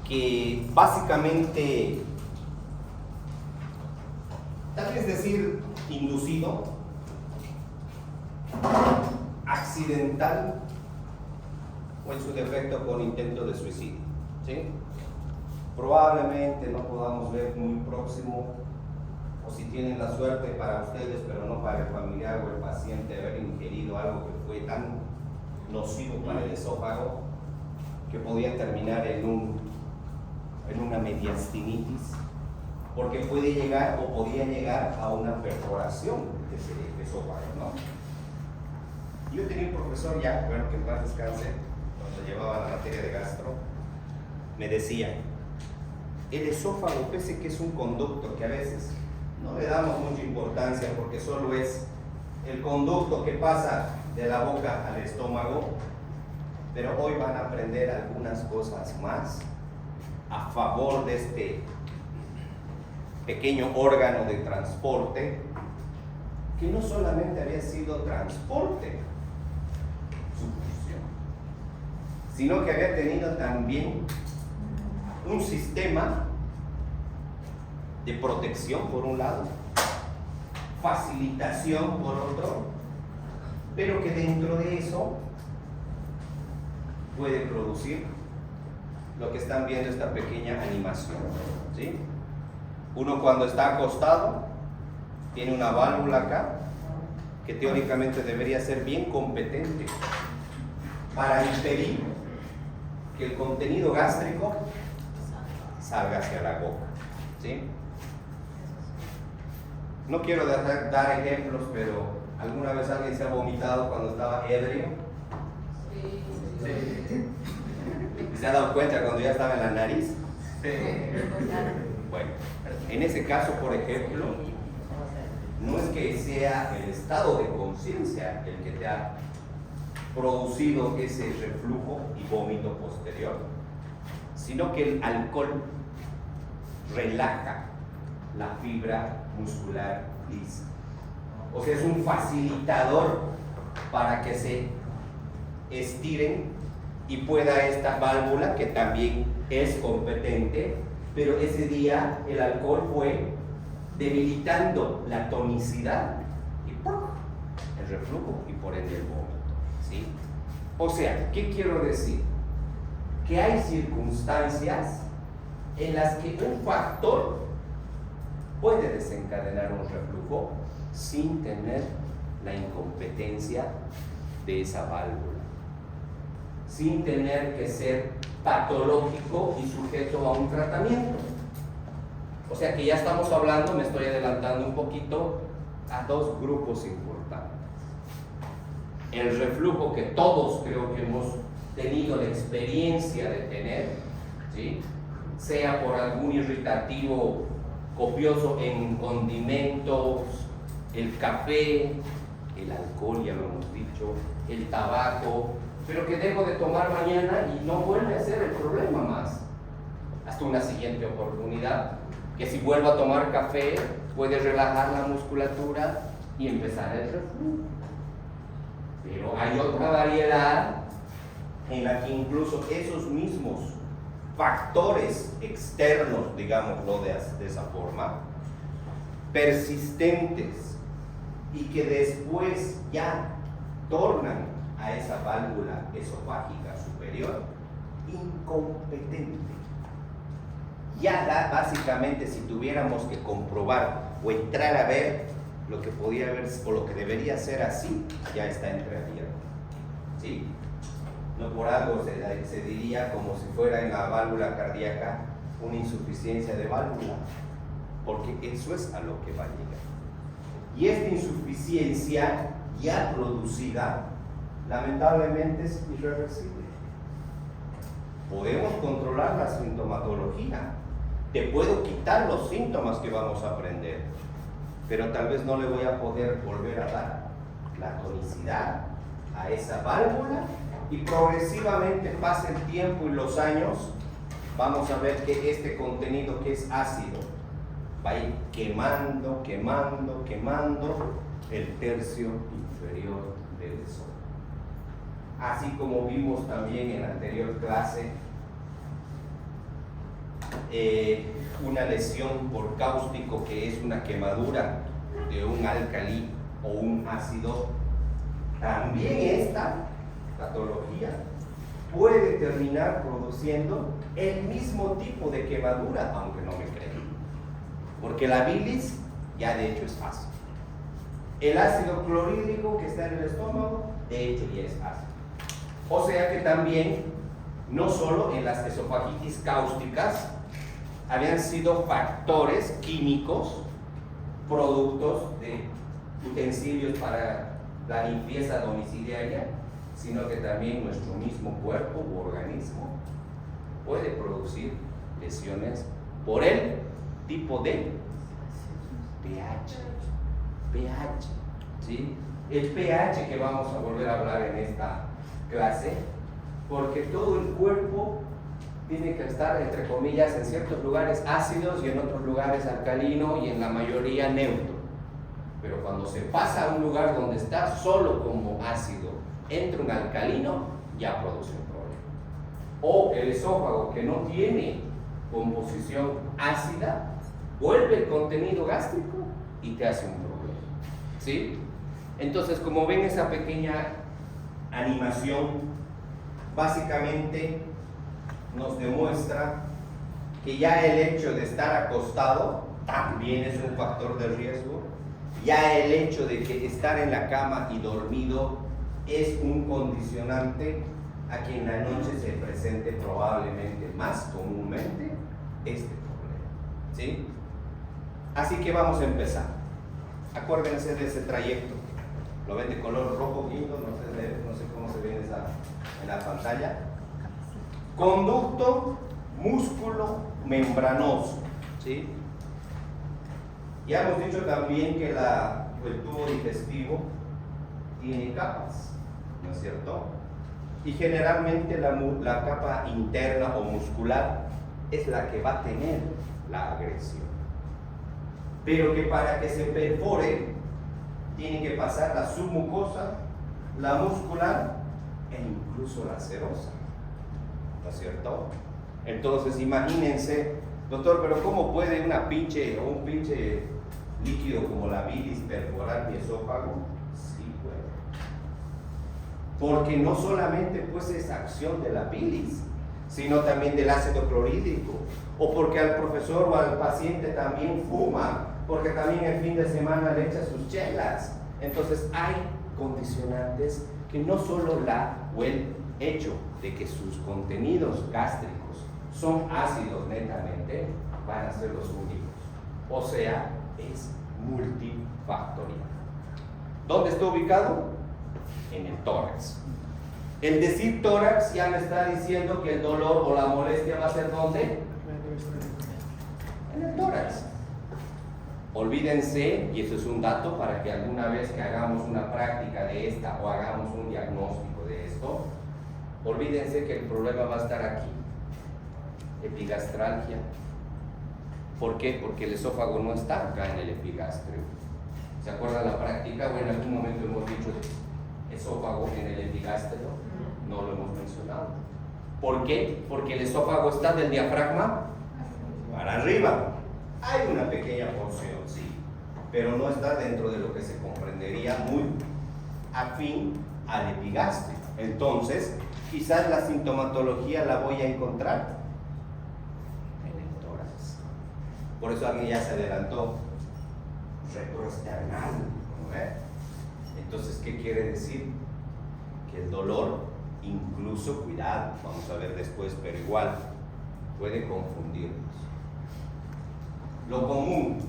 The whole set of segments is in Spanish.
que básicamente, tal vez decir inducido, accidental o en su defecto con intento de suicidio, ¿sí? Probablemente no podamos ver muy próximo, o si tienen la suerte para ustedes, pero no para el familiar o el paciente, haber ingerido algo que fue tan nocivo para el esófago que podía terminar en una mediastinitis, porque puede llegar o podía llegar a una perforación de ese esófago, ¿no? Yo tenía un profesor ya, bueno, que en paz descanse, cuando llevaba la materia de gastro, me decía, el esófago, pese que es un conducto que a veces no le damos mucha importancia porque solo es el conducto que pasa de la boca al estómago, pero hoy van a aprender algunas cosas más a favor de este pequeño órgano de transporte, que no solamente había sido transporte su función, sino que había tenido también un sistema de protección por un lado, facilitación por otro, pero que dentro de eso puede producir lo que están viendo, esta pequeña animación, ¿sí? Uno cuando está acostado tiene una válvula acá que teóricamente debería ser bien competente para impedir que el contenido gástrico salga hacia la boca, ¿sí? No quiero dar ejemplos, pero ¿alguna vez alguien se ha vomitado cuando estaba ebrio? Sí. ¿Se ha dado cuenta cuando ya estaba en la nariz? Sí. Bueno, en ese caso, por ejemplo, no es que sea el estado de conciencia el que te ha producido ese reflujo y vómito posterior, sino que el alcohol relaja la fibra muscular lisa. O sea, es un facilitador para que se estiren y pueda esta válvula, que también es competente, pero ese día el alcohol fue debilitando la tonicidad y ¡pum!, el reflujo y por ende el vómito, ¿sí? O sea, ¿qué quiero decir? Que hay circunstancias en las que un factor puede desencadenar un reflujo sin tener la incompetencia de esa válvula, sin tener que ser patológico y sujeto a un tratamiento. O sea que ya estamos hablando, me estoy adelantando un poquito, a dos grupos importantes. El reflujo que todos creo que hemos tenido la experiencia de tener, ¿sí?, sea por algún irritativo copioso en condimentos, el café, el alcohol, ya lo hemos dicho, el tabaco, pero que dejo de tomar mañana y no vuelve a ser el problema más, hasta una siguiente oportunidad, que si vuelvo a tomar café puede relajar la musculatura y empezar el reflujo. Pero hay otra variedad en la que incluso esos mismos factores externos, digámoslo de esa forma, persistentes y que después ya tornan a esa válvula esofágica superior incompetente. Ya da, básicamente, si tuviéramos que comprobar o entrar a ver lo que podía haber o lo que debería ser así, ya está entreabierto, ¿sí? No por algo se diría como si fuera en la válvula cardíaca una insuficiencia de válvula, porque eso es a lo que va a llegar. Y esta insuficiencia ya producida, lamentablemente, es irreversible. Podemos controlar la sintomatología, te puedo quitar los síntomas que vamos a aprender, pero tal vez no le voy a poder volver a dar la tonicidad a esa válvula, y progresivamente pasa el tiempo y los años, vamos a ver que este contenido que es ácido va a ir quemando el tercio inferior del esófago. Así como vimos también en la anterior clase una lesión por cáustico, que es una quemadura de un álcali o un ácido, también esta patología puede terminar produciendo el mismo tipo de quemadura, aunque no me crean. Porque la bilis ya de hecho es ácido. El ácido clorhídrico que está en el estómago, de hecho ya es ácido. O sea que también, no solo en las esofagitis cáusticas, habían sido factores químicos, productos de utensilios para la limpieza domiciliaria, sino que también nuestro mismo cuerpo u organismo puede producir lesiones por el tipo de pH, ¿sí? El pH que vamos a volver a hablar en esta clase, porque todo el cuerpo tiene que estar, entre comillas, en ciertos lugares ácidos y en otros lugares alcalino y en la mayoría neutro. Pero cuando se pasa a un lugar donde está solo como ácido, entra un alcalino, ya produce un problema. O el esófago que no tiene composición ácida, vuelve el contenido gástrico y te hace un problema, ¿sí? Entonces, como ven, esa pequeña animación básicamente nos demuestra que ya el hecho de estar acostado también es un factor de riesgo. Ya el hecho de que estar en la cama y dormido es un condicionante a que en la noche se presente probablemente más comúnmente este problema, ¿sí? Así que vamos a empezar. Acuérdense de ese trayecto. Lo ven de color rojo guindo, no sé cómo se ve en la pantalla. Conducto, músculo, membranoso, ¿sí? Ya hemos dicho también que el tubo digestivo tiene capas, ¿no es cierto? Y generalmente la capa interna o muscular es la que va a tener la agresión. Pero que para que se perfore, tiene que pasar la submucosa, la muscular e incluso la serosa, ¿no es cierto? Entonces imagínense, doctor, pero ¿cómo puede un pinche líquido como la bilis perforar mi esófago? Sí puede. Porque no solamente pues es acción de la bilis, sino también del ácido clorhídrico, o porque al profesor o al paciente también fuma, porque también el fin de semana le echa sus chelas. Entonces hay condicionantes que no solo el hecho de que sus contenidos gástricos son ácidos netamente, van a ser los únicos. O sea, es multifactorial. ¿Dónde está ubicado? En el tórax. El decir tórax ya me está diciendo que el dolor o la molestia va a ser ¿dónde? En el tórax. Olvídense, y eso es un dato para que alguna vez que hagamos una práctica de esta o hagamos un diagnóstico de esto, olvídense que el problema va a estar aquí. Epigastralgia. ¿Por qué? Porque el esófago no está acá en el epigastrio. ¿Se acuerdan la práctica? O en algún momento hemos dicho esófago en el epigastrio. No lo hemos mencionado. ¿Por qué? Porque el esófago está del diafragma para arriba. Hay una pequeña porción, sí, pero no está dentro de lo que se comprendería muy afín al epigastrio. Entonces, quizás la sintomatología la voy a encontrar en el tórax. Por eso alguien ya se adelantó. Retroesternal, ¿no ve? Entonces, ¿qué quiere decir? Que el dolor, incluso, cuidado, vamos a ver después, pero igual, puede confundirnos. Lo común.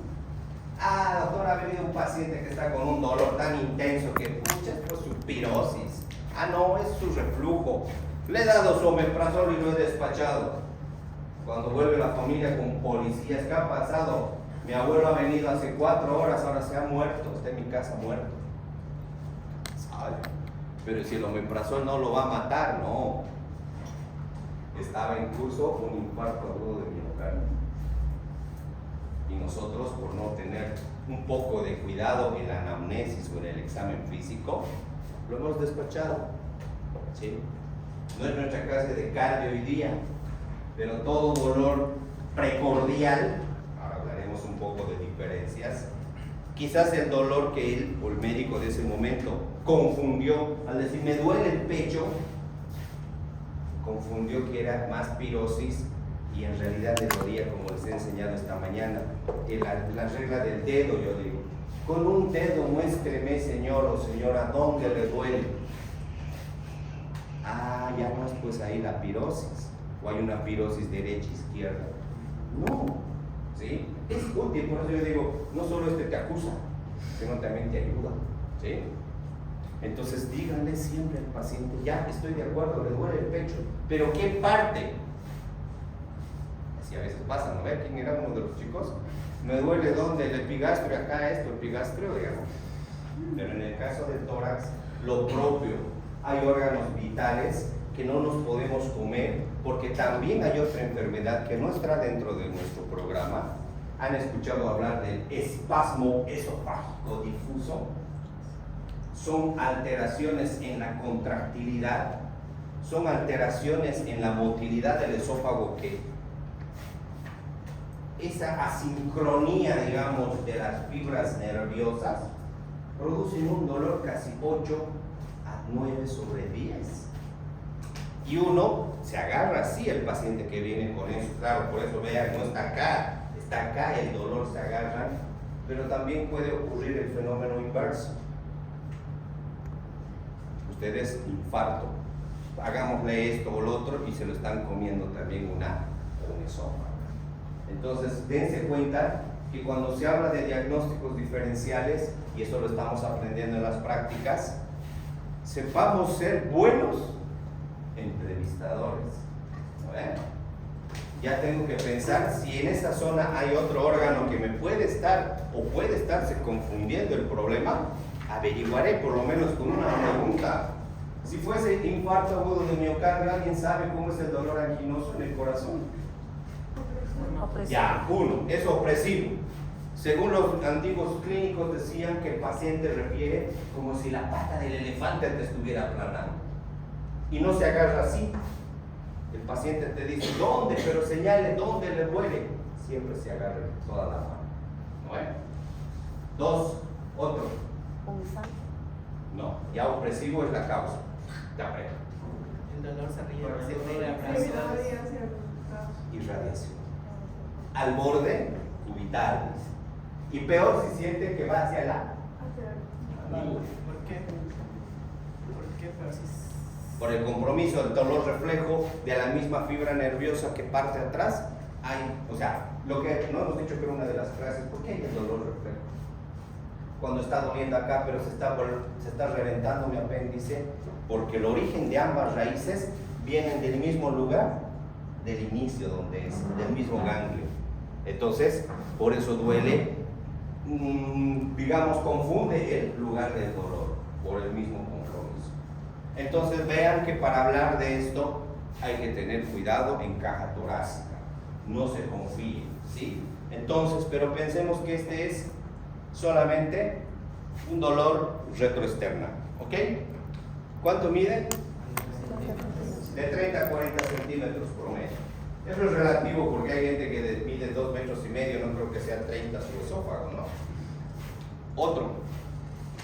Doctor, ha venido un paciente que está con un dolor tan intenso que, pucha, es por su pirosis. No, es su reflujo. Le he dado su omeprazol y lo he despachado. Cuando vuelve la familia con policías, ¿qué ha pasado? Mi abuelo ha venido hace 4 horas, ahora se ha muerto, está en mi casa muerto. ¿Sabe? Pero si el omeprazol no lo va a matar, no. Estaba incluso un infarto agudo de miocardio. Y nosotros, por no tener un poco de cuidado en la anamnesis o en el examen físico, lo hemos despachado, ¿sí? No es nuestra clase de cardio hoy día, pero todo dolor precordial, ahora hablaremos un poco de diferencias, quizás el dolor que él o el médico de ese momento confundió, al decir me duele el pecho, confundió que era más pirosis y en realidad le dolía, como les he enseñado esta mañana, la regla del dedo. Yo digo, con un dedo muéstreme, señor o señora, dónde le duele. Ah, ya no es pues ahí la pirosis, o hay una pirosis derecha-izquierda. No, ¿sí? Es útil, por eso yo digo, no solo te acusa, sino también te ayuda, ¿sí? Entonces díganle siempre al paciente, ya estoy de acuerdo, le duele el pecho, pero ¿qué parte? Así a veces pasa, ¿no? ¿Ve quién era uno de los chicos? Me duele dónde, el epigastrio, acá esto, el epigastrio, digamos. Pero en el caso del tórax, lo propio. Hay órganos vitales que no nos podemos comer, porque también hay otra enfermedad que no está dentro de nuestro programa. ¿Han escuchado hablar del espasmo esofágico difuso? Son alteraciones en la contractilidad, son alteraciones en la motilidad del esófago, que esa asincronía, digamos, de las fibras nerviosas producen un dolor casi 8 a 9 sobre 10. Y uno se agarra así, el paciente que viene con eso, claro, por eso vean, no está acá, el dolor se agarra, pero también puede ocurrir el fenómeno inverso. Ustedes, infarto, hagámosle esto o lo otro y se lo están comiendo también un esófago. Entonces, dense cuenta que cuando se habla de diagnósticos diferenciales, y eso lo estamos aprendiendo en las prácticas, sepamos ser buenos entrevistadores. Ya tengo que pensar si en esa zona hay otro órgano que me puede estar o puede estarse confundiendo el problema. Averiguaré por lo menos con una pregunta. Si fuese infarto agudo de miocardio, ¿alguien sabe cómo es el dolor anginoso en el corazón? Opresivo. Ya, es opresivo. Según los antiguos clínicos decían que el paciente refiere como si la pata del elefante te estuviera aplanando. Y no se agarra así. El paciente te dice, ¿dónde? Pero señale dónde le duele. Siempre se agarra toda la mano. ¿No es? 2, otro. Punzante. No, ya opresivo es la causa. Ya prego. El dolor se ríe, Irradiación. Al borde cubital. Y peor si siente que va hacia la mandíbula. ¿Por qué? ¿Por qué? Pero si Por el compromiso del dolor reflejo de la misma fibra nerviosa que parte atrás, o sea, lo que no hemos dicho que era una de las frases, ¿por qué hay el dolor reflejo? Cuando está doliendo acá, pero se está reventando mi apéndice, porque el origen de ambas raíces vienen del mismo lugar, del inicio donde es, del mismo ganglio. Entonces, por eso duele, digamos, confunde el lugar del dolor, por el mismo compromiso. Entonces vean que para hablar de esto hay que tener cuidado en caja torácica, no se confíen, ¿sí? Entonces, pero pensemos que este es solamente un dolor retroexterno, ¿ok? ¿Cuánto mide? De 30 a 40 centímetros promedio. Eso es relativo porque hay gente que mide 2,5 metros, no creo que sea 30 su esófago, ¿no? Otro,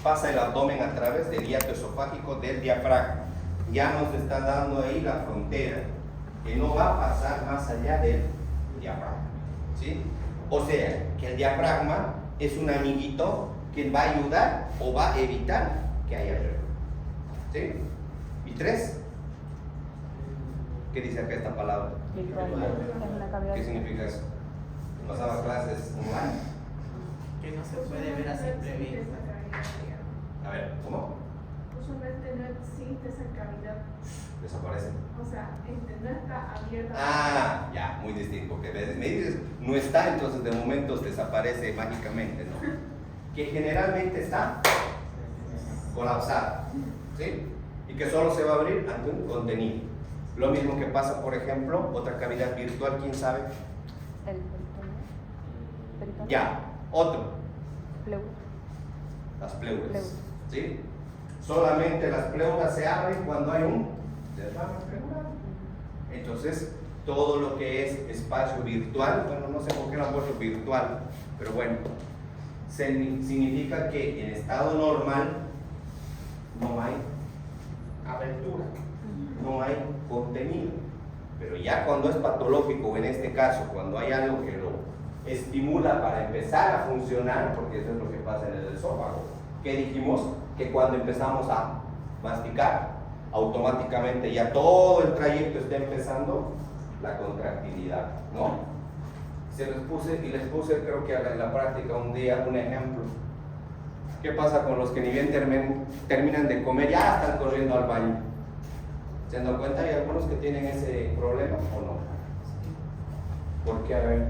pasa el abdomen a través del hiato esofágico del diafragma. Ya nos está dando ahí la frontera, que no va a pasar más allá del diafragma, ¿sí? O sea, que el diafragma es un amiguito que va a ayudar o va a evitar que haya retorno, ¿sí? Y 3, ¿qué dice acá esta palabra? ¿Qué significa eso? ¿Pasaba clases online? que no se puede ver a simple vista. A ver, ¿cómo? Usualmente no existe esa cavidad, Desaparece. o sea, no está abierta. Ah, ya, muy distinto. Porque me dices, no está, entonces de momentos desaparece mágicamente, ¿no? Que generalmente está colapsada, ¿sí? Y que solo se va a abrir ante un contenido. Lo mismo que pasa, por ejemplo, otra cavidad virtual, ¿quién sabe? El peritoneo. Ya, otro, Pleura. las pleuras, Pleuras. ¿sí? Solamente las pleuras se abren cuando hay un derrame pleural. Entonces, todo lo que es espacio virtual, bueno, no sé por qué lo han puesto virtual, pero bueno, significa que en estado normal no hay abertura, no hay contenido. Pero ya cuando es patológico, o en este caso, cuando hay algo que lo estimula para empezar a funcionar, porque eso es lo que pasa en el esófago, que dijimos que cuando empezamos a masticar, automáticamente ya todo el trayecto está empezando la contractilidad, ¿no? Les puse creo que en la práctica un día un ejemplo. ¿Qué pasa con los que ni bien terminan de comer, ya están corriendo al baño? ¿Se han dado cuenta? ¿Hay algunos que tienen ese problema o no? ¿Por qué? A ver,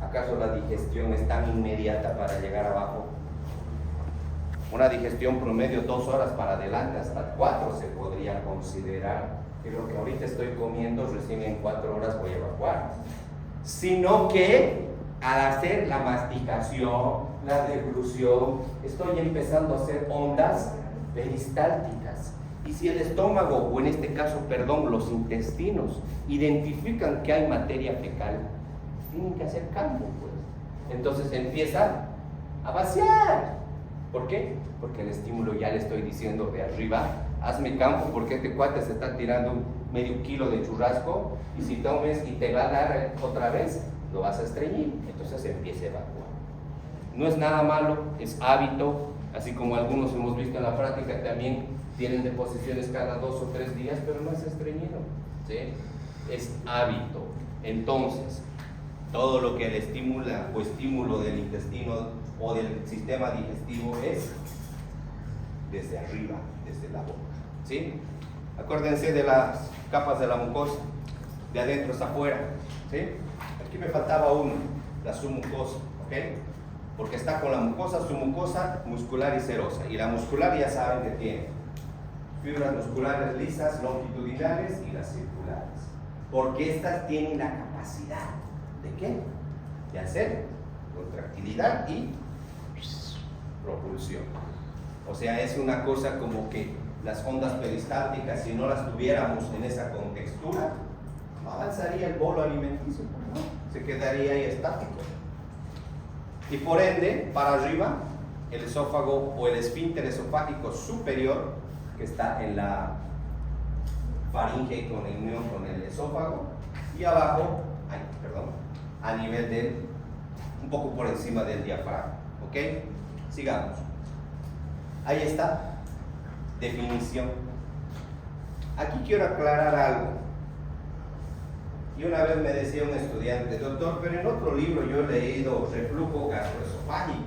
¿acaso la digestión es tan inmediata para llegar abajo? Una digestión promedio 2 horas para adelante, hasta 4 se podría considerar que lo que ahorita estoy comiendo recién en 4 horas voy a evacuar. Sino que al hacer la masticación, la deglución, estoy empezando a hacer ondas peristálticas. Y si el estómago, o en este caso, perdón, los intestinos, identifican que hay materia fecal, tienen que hacer campo, pues. Entonces empieza a vaciar. ¿Por qué? Porque el estímulo ya le estoy diciendo de arriba, hazme campo porque este cuate se está tirando medio kilo de churrasco y si tomes y te va a dar otra vez, lo vas a estreñir. Entonces empieza a evacuar. No es nada malo, es hábito, así como algunos hemos visto en la práctica también tienen deposiciones cada 2 o 3 días, pero no es estreñido, ¿sí? Es hábito. Entonces, todo lo que le estimula o estímulo del intestino o del sistema digestivo es desde arriba, desde la boca, ¿sí? Acuérdense de las capas de la mucosa, de adentro hasta afuera, ¿sí? Aquí me faltaba uno, la submucosa, ¿ok? Porque está con la mucosa, submucosa, muscular y serosa. Y la muscular ya saben que tiene fibras musculares lisas, longitudinales y las circulares. Porque estas tienen la capacidad ¿de qué? De hacer contractilidad y propulsión. O sea, es una cosa como que las ondas peristálticas, si no las tuviéramos en esa contextura, no avanzaría el bolo alimenticio, ¿no? Se quedaría ahí estático. Y por ende, para arriba, el esófago o el esfínter esofágico superior, que está en la faringe con el unión con el esófago, y abajo, a nivel del, un poco por encima del diafragma, ¿ok? Sigamos. Ahí está, definición. Aquí quiero aclarar algo. Y una vez me decía un estudiante, doctor, pero en otro libro yo he leído reflujo gastroesofágico,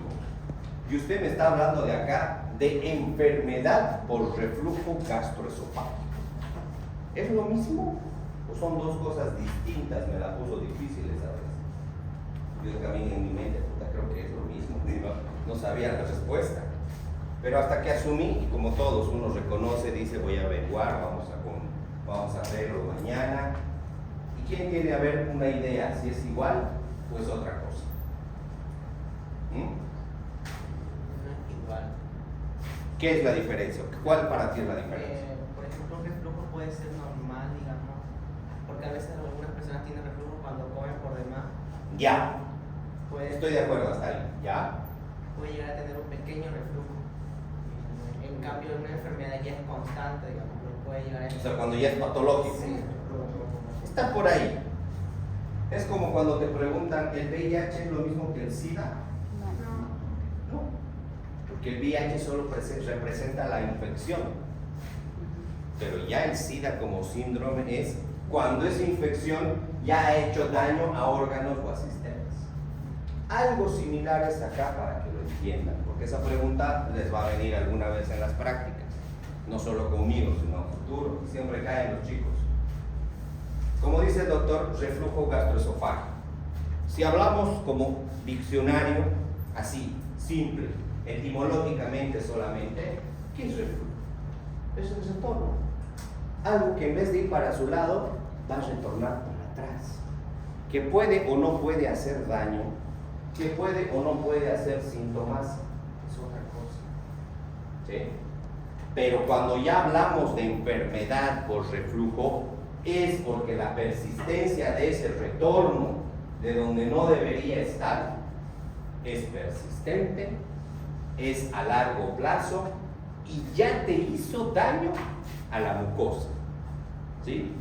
y usted me está hablando de acá de enfermedad por reflujo gastroesofágico. ¿Es lo mismo? ¿O son dos cosas distintas? Me la puso difíciles a veces. Yo también en mi mente, creo que es lo mismo, no sabía la respuesta. Pero hasta que asumí, y como todos uno reconoce, dice voy a averiguar, vamos a verlo mañana. ¿Y quién tiene a ver una idea? Si es igual o es otra cosa. Igual. ¿Qué es la diferencia? ¿Cuál para ti es la diferencia? Por ejemplo, un reflujo puede ser normal, digamos, porque a veces algunas personas tienen reflujo cuando comen por demás. Ya. Estoy de acuerdo hasta ahí. Ya. Puede llegar a tener un pequeño reflujo. En cambio, una enfermedad ya es constante, digamos, no puede llegar a... O sea, cuando ya es patológico. Sí. Está por ahí. Es como cuando te preguntan, ¿el VIH es lo mismo que el SIDA? No. Porque el VIH solo representa la infección. Pero ya el SIDA como síndrome es cuando esa infección ya ha hecho daño a órganos o a sistemas. Algo similar es acá para que lo entiendan, porque esa pregunta les va a venir alguna vez en las prácticas, no solo conmigo, sino a futuro, siempre caen los chicos. Como dice el doctor, reflujo gastroesofágico. Si hablamos como diccionario, así, simple, etimológicamente solamente, ¿qué es reflujo? Es el retorno. Algo que en vez de ir para su lado, va a retornar para atrás. Que puede o no puede hacer daño, que puede o no puede hacer síntomas, es otra cosa. ¿Sí? Pero cuando ya hablamos de enfermedad por reflujo, es porque la persistencia de ese retorno de donde no debería estar es persistente, es a largo plazo y ya te hizo daño a la mucosa, ¿sí?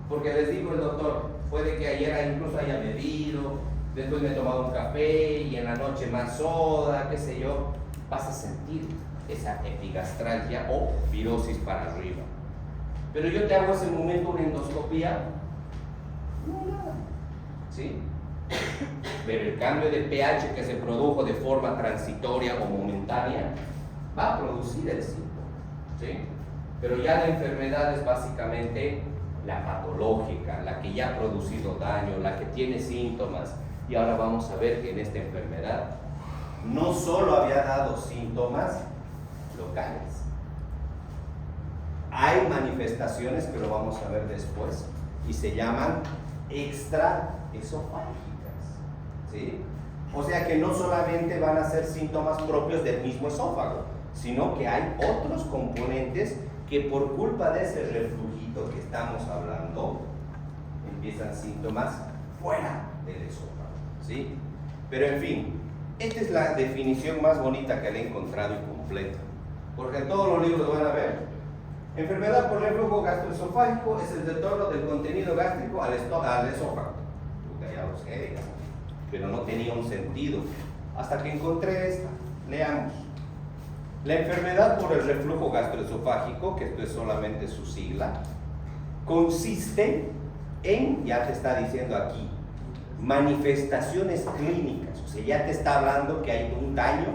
Porque les digo el doctor, puede que ayer incluso haya bebido, después me he tomado un café y en la noche más soda, qué sé yo, vas a sentir esa epigastralgia o virosis para arriba. Pero yo te hago ese momento una endoscopía, no nada, ¿sí? Pero el cambio de pH que se produjo de forma transitoria o momentánea va a producir el síntoma, ¿sí? Pero ya la enfermedad es básicamente la patológica, la que ya ha producido daño, la que tiene síntomas. Y ahora vamos a ver que en esta enfermedad no solo había dado síntomas locales, hay manifestaciones que lo vamos a ver después y se llaman extraesofágicas, ¿sí? O sea que no solamente van a ser síntomas propios del mismo esófago, sino que hay otros componentes que por culpa de ese reflujito que estamos hablando empiezan síntomas fuera del esófago, ¿sí? Pero en fin, esta es la definición más bonita que le he encontrado y completa, porque en todos los libros van a ver: enfermedad por reflujo gastroesofágico es el retorno del contenido gástrico al esófago. Ya lo sé, digamos, pero no tenía un sentido hasta que encontré esta. Leamos. La enfermedad por el reflujo gastroesofágico, que esto es solamente su sigla, consiste en, ya te está diciendo aquí, manifestaciones clínicas. O sea, ya te está hablando que hay un daño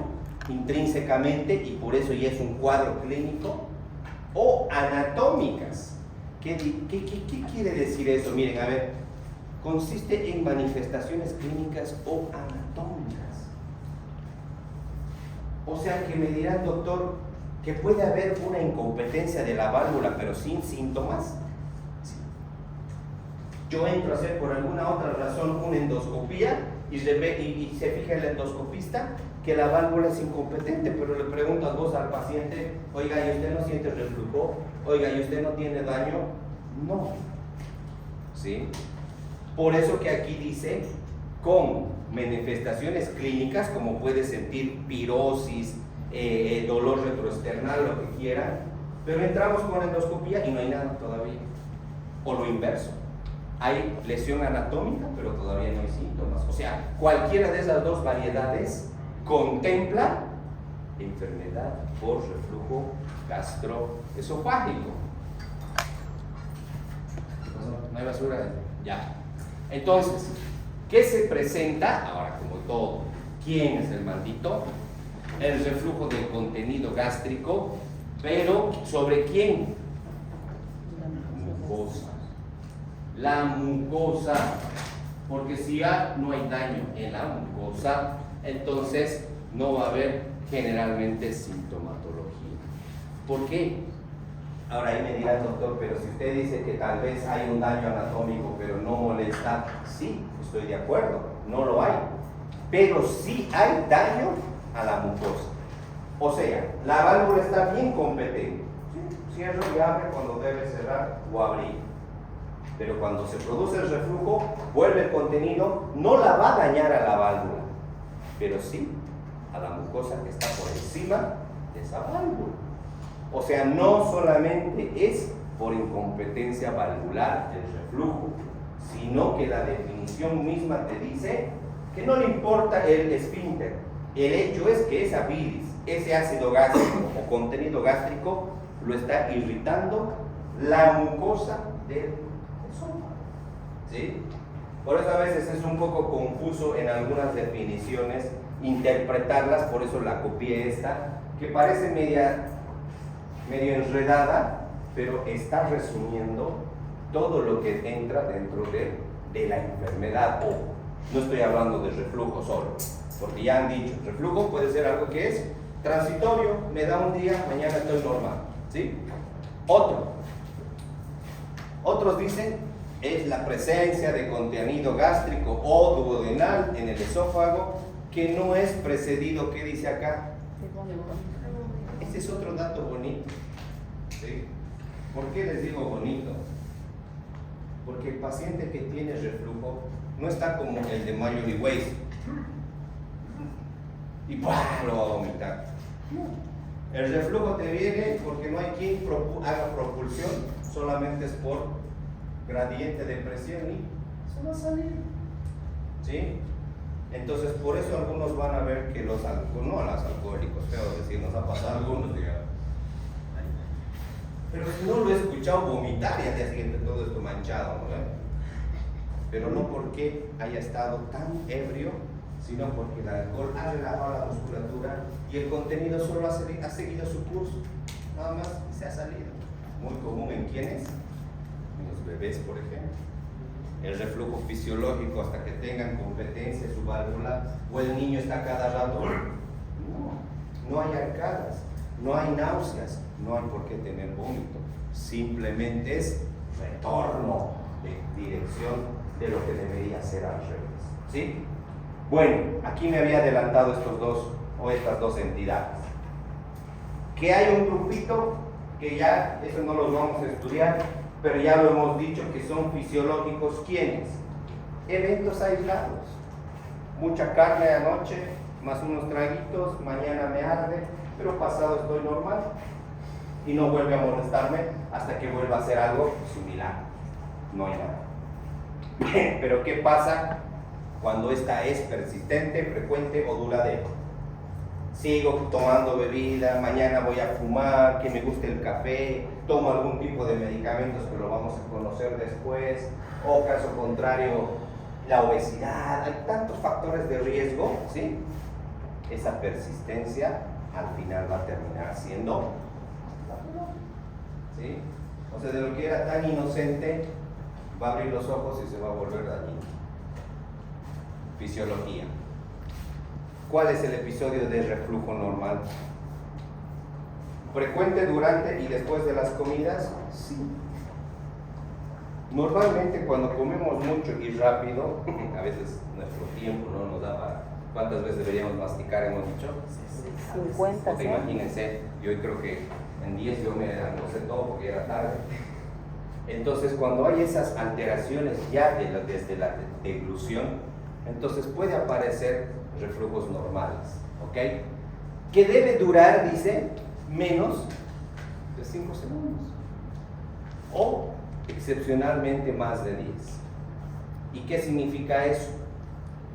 intrínsecamente y por eso ya es un cuadro clínico, o anatómicas. ¿Qué quiere decir eso? Miren, a ver, consiste en manifestaciones clínicas o anatómicas. O sea que me dirán, doctor, que puede haber una incompetencia de la válvula pero sin síntomas. Sí. Yo entro a hacer por alguna otra razón una endoscopía y se fija el endoscopista que la válvula es incompetente, pero le preguntas vos al paciente: oiga, ¿y usted no siente reflujo? Oiga, ¿y usted no tiene daño? No. ¿Sí? Por eso que aquí dice con manifestaciones clínicas, como puede sentir pirosis, dolor retroesternal, lo que quiera, pero entramos con endoscopía y no hay nada todavía. O lo inverso, hay lesión anatómica, pero todavía no hay síntomas. O sea, cualquiera de esas dos variedades contempla enfermedad por reflujo gastroesofágico. ¿No hay basura? Ya. Entonces, ¿qué se presenta? Ahora, como todo, ¿quién es el maldito? El reflujo del contenido gástrico, pero ¿sobre quién? Mucosa. La mucosa, porque si ya no hay daño en la mucosa, entonces no va a haber generalmente sintomatología. ¿Por qué? Ahora ahí me dirá el doctor, pero si usted dice que tal vez hay un daño anatómico pero no molesta, sí, estoy de acuerdo, no lo hay, pero sí hay daño a la mucosa. O sea, la válvula está bien competente, ¿sí? Cierra y abre cuando debe cerrar o abrir, pero cuando se produce el reflujo, vuelve el contenido, no la va a dañar a la válvula, pero sí a la mucosa que está por encima de esa válvula. O sea, no solamente es por incompetencia valvular el reflujo, sino que la definición misma te dice que no le importa el esfínter. El hecho es que esa bilis, ese ácido gástrico o contenido gástrico, lo está irritando la mucosa del esófago, ¿sí? Por eso a veces es un poco confuso en algunas definiciones interpretarlas, por eso la copié esta, que parece medio enredada, pero está resumiendo todo lo que entra dentro de la enfermedad. No estoy hablando de reflujo solo, porque ya han dicho, reflujo puede ser algo que es transitorio, me da un día, mañana estoy normal, ¿sí? Otros dicen, es la presencia de contenido gástrico o duodenal en el esófago que no es precedido, ¿qué dice acá? Este es otro dato bonito, ¿sí? ¿Por qué les digo bonito? Porque el paciente que tiene reflujo no está como el de Mallory Weiss y ¡pum! Lo va a vomitar. El reflujo te viene porque no hay quien haga propulsión, solamente es por gradiente de presión y se va a salir. ¿Sí? Entonces, por eso algunos van a ver que no a los alcohólicos, feo decir, nos ha pasado a algunos, digamos. Pero si no lo he escuchado vomitar y al día siguiente todo esto manchado, ¿no? Pero no porque haya estado tan ebrio, sino porque el alcohol ha relajado la musculatura y el contenido solo ha seguido su curso, nada más, y se ha salido. Muy común en quienes, en los bebés, por ejemplo. El reflujo fisiológico hasta que tengan competencia su válvula, o el niño está cada rato. No hay arcadas, no hay náuseas, no hay por qué tener vómito. Simplemente es retorno de dirección de lo que debería ser al revés. ¿Sí? Bueno, aquí me había adelantado estas dos entidades. Que hay un grupito que ya, eso no los vamos a estudiar, pero ya lo hemos dicho que son fisiológicos. ¿Quiénes? Eventos aislados. Mucha carne anoche, más unos traguitos, mañana me arde, pero pasado estoy normal y no vuelve a molestarme hasta que vuelva a hacer algo similar. No hay nada. Pero ¿qué pasa cuando esta es persistente, frecuente o duradera? Sigo tomando bebida, mañana voy a fumar, que me guste el café, tomo algún tipo de medicamentos que lo vamos a conocer después, o caso contrario, la obesidad. Hay tantos factores de riesgo, ¿sí? Esa persistencia al final va a terminar siendo patológica, ¿sí? O sea, de lo que era tan inocente, va a abrir los ojos y se va a volver dañino. Fisiología. ¿Cuál es el episodio de reflujo normal? ¿Frecuente durante y después de las comidas? Sí. Normalmente cuando comemos mucho y rápido, a veces nuestro tiempo no nos da para... ¿Cuántas veces deberíamos masticar, hemos dicho? 50, Porque imagínense, yo creo que en 10 yo me almorcé todo porque era tarde. Entonces, cuando hay esas alteraciones ya desde la deglución, entonces puede aparecer reflujos normales, ¿ok? Que debe durar, dice, menos de 5 segundos o excepcionalmente más de 10. ¿Y qué significa eso?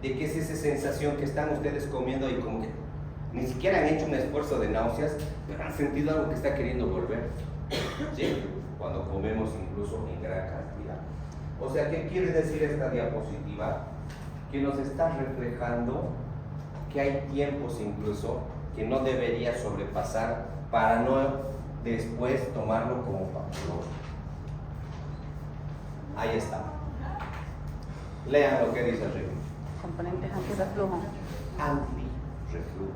De que es esa sensación que están ustedes comiendo y como que ni siquiera han hecho un esfuerzo de náuseas, pero han sentido algo que está queriendo volver, ¿sí? Cuando comemos incluso en gran cantidad. O sea, ¿qué quiere decir esta diapositiva? Que nos está reflejando que hay tiempos incluso que no debería sobrepasar para no después tomarlo como patológico. Ahí está. Lean lo que dice arriba. Componentes antirreflujo. Antirreflujo.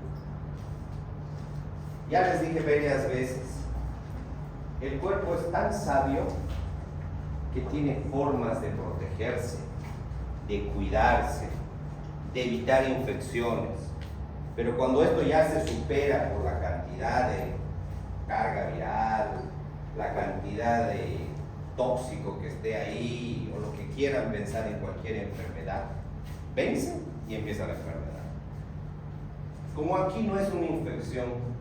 Ya les dije varias veces, el cuerpo es tan sabio que tiene formas de protegerse, de cuidarse, de evitar infecciones. Pero cuando esto ya se supera por la cantidad de carga viral, la cantidad de tóxico que esté ahí, o lo que quieran pensar en cualquier enfermedad, vence y empieza la enfermedad. Como aquí no es una infección,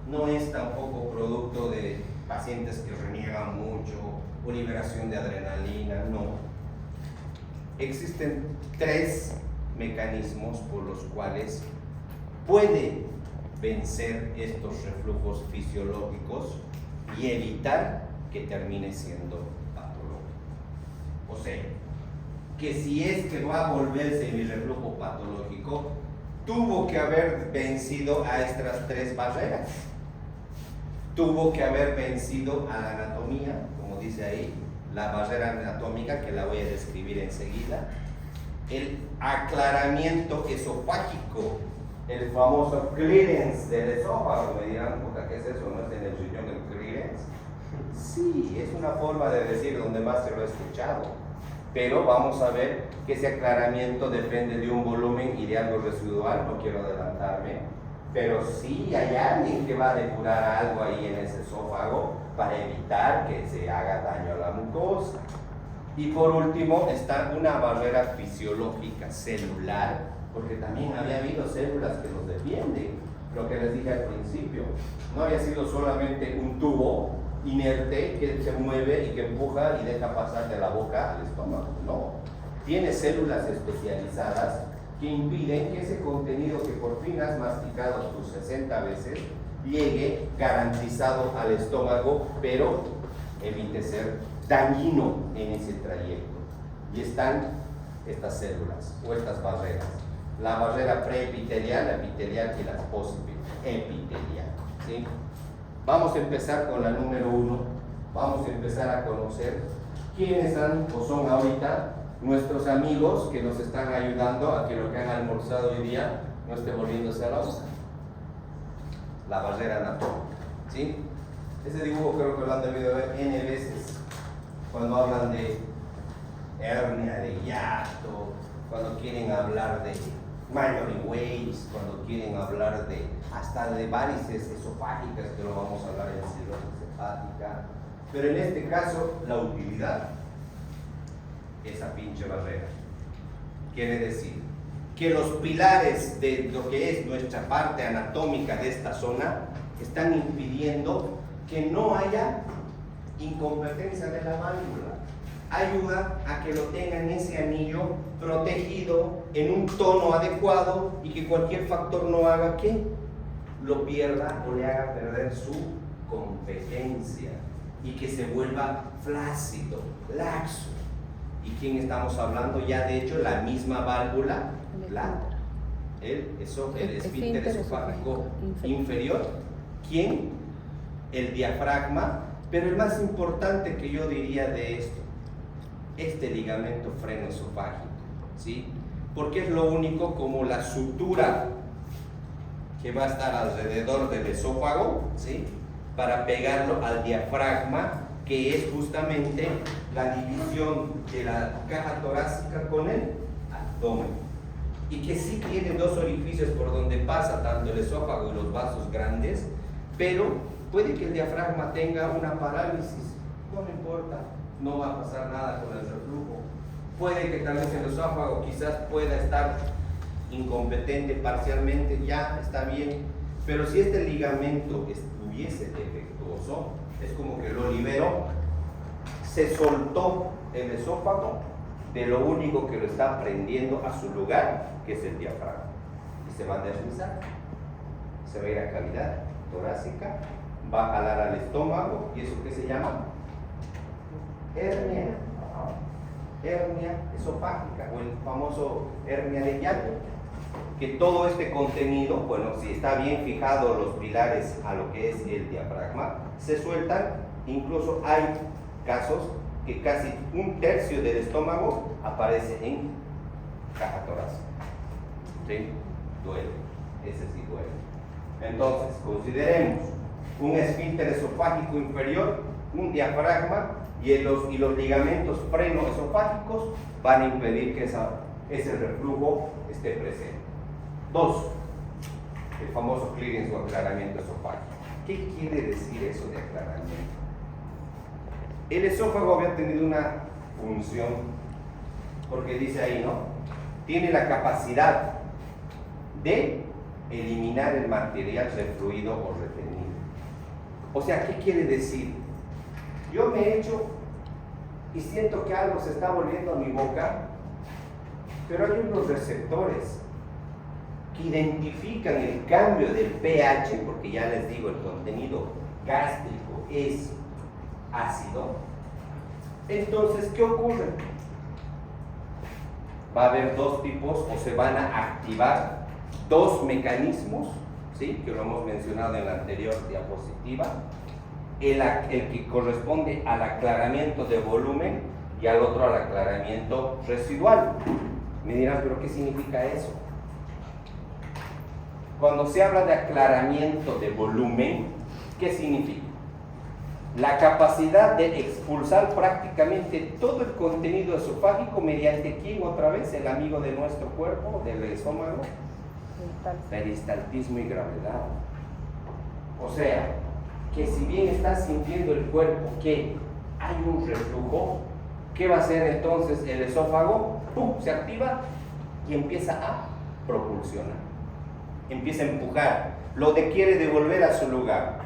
no es tampoco producto de pacientes que reniegan mucho o liberación de adrenalina, no. Existen 3 mecanismos por los cuales puede vencer estos reflujos fisiológicos y evitar que termine siendo patológico. O sea, que si es que va a volverse mi reflujo patológico, tuvo que haber vencido a estas 3 barreras. Tuvo que haber vencido a la anatomía, como dice ahí, la barrera anatómica, que la voy a describir enseguida, el aclaramiento esofágico, el famoso clearance del esófago. Me dirán, puta, ¿qué es eso? ¿No es en el riñón el clearance? Sí, es una forma de decir donde más se lo he escuchado, pero vamos a ver que ese aclaramiento depende de un volumen y de algo residual, no quiero adelantarme, pero sí hay alguien que va a depurar algo ahí en ese esófago para evitar que se haga daño a la mucosa. Y por último está una barrera fisiológica celular, porque también había habido células que nos defienden, lo que les dije al principio. No había sido solamente un tubo inerte que se mueve y que empuja y deja pasar de la boca al estómago, no. Tiene células especializadas que impiden que ese contenido que por fin has masticado tus 60 veces llegue garantizado al estómago, pero evite ser dañino en ese trayecto. Y están estas células o estas barreras: la barrera preepitelial, la epitelial y la postepitelial, ¿sí? Vamos a empezar con la número 1. Vamos a empezar a conocer quiénes son ahorita nuestros amigos que nos están ayudando a que lo que han almorzado hoy día no esté volviéndose a la hoja. La barrera anatómica, ¿sí? Ese dibujo creo que lo han debido ver N veces cuando hablan de hernia de hiato, cuando quieren hablar de Mallory Weiss, cuando quieren hablar de hasta de varices esofágicas, que lo vamos a hablar en cirrosis hepática. Pero en este caso, la utilidad, esa pinche barrera. Quiere decir que los pilares de lo que es nuestra parte anatómica de esta zona están impidiendo que no haya incompetencia de la válvula. Ayuda a que lo tengan ese anillo protegido en un tono adecuado y que cualquier factor no haga que lo pierda o le haga perder su competencia y que se vuelva flácido, laxo. ¿Y quién estamos hablando? Ya de hecho la misma válvula, el esfínter esofágico inferior. ¿Quién? El diafragma. Pero el más importante que yo diría de esto, este ligamento freno-esofágico, ¿sí? Porque es lo único como la sutura que va a estar alrededor del esófago, ¿sí? Para pegarlo al diafragma, que es justamente la división de la caja torácica con el abdomen, y que sí tiene dos orificios por donde pasa tanto el esófago y los vasos grandes, pero puede que el diafragma tenga una parálisis, no me importa, no va a pasar nada con el reflujo. Puede que tal vez el esófago quizás pueda estar incompetente parcialmente, ya está bien, pero si este ligamento estuviese defectuoso, es como que lo liberó, se soltó el esófago de lo único que lo está prendiendo a su lugar, que es el diafragma, y se va a deslizar, se va a ir a cavidad torácica, va a jalar al estómago, y eso ¿qué se llama? Hernia. Hernia esofágica, o el famoso hernia de hiato. Que todo este contenido, bueno, si está bien fijado los pilares a lo que es el diafragma, se sueltan. Incluso hay casos que casi un tercio del estómago aparece en caja torácica. ¿Sí? Duele, ese sí duele. Entonces, consideremos un esfínter esofágico inferior, un diafragma y los ligamentos freno-esofágicos van a impedir que ese reflujo esté presente. 2. El famoso clearance o aclaramiento esofágico. ¿Qué quiere decir eso de aclaramiento? El esófago había tenido una función, porque dice ahí, ¿no? Tiene la capacidad de eliminar el material refluido o retenido. O sea, ¿qué quiere decir? Yo me echo y siento que algo se está volviendo a mi boca, pero hay unos receptores que identifican el cambio del pH, porque ya les digo, el contenido gástrico es ácido. Entonces, ¿qué ocurre? Va a haber dos tipos, o se van a activar dos mecanismos, ¿sí? Que lo hemos mencionado en la anterior diapositiva. El que corresponde al aclaramiento de volumen y al otro al aclaramiento residual. Me dirán, ¿pero qué significa eso? Cuando se habla de aclaramiento de volumen, ¿qué significa? La capacidad de expulsar prácticamente todo el contenido esofágico mediante ¿quién otra vez? El amigo de nuestro cuerpo, del estómago, peristaltismo y gravedad. O sea, que si bien está sintiendo el cuerpo que hay un reflujo, ¿Qué va a hacer entonces el esófago? ¡Pum! Se activa y empieza a propulsionar, empieza a empujar, lo que quiere devolver a su lugar,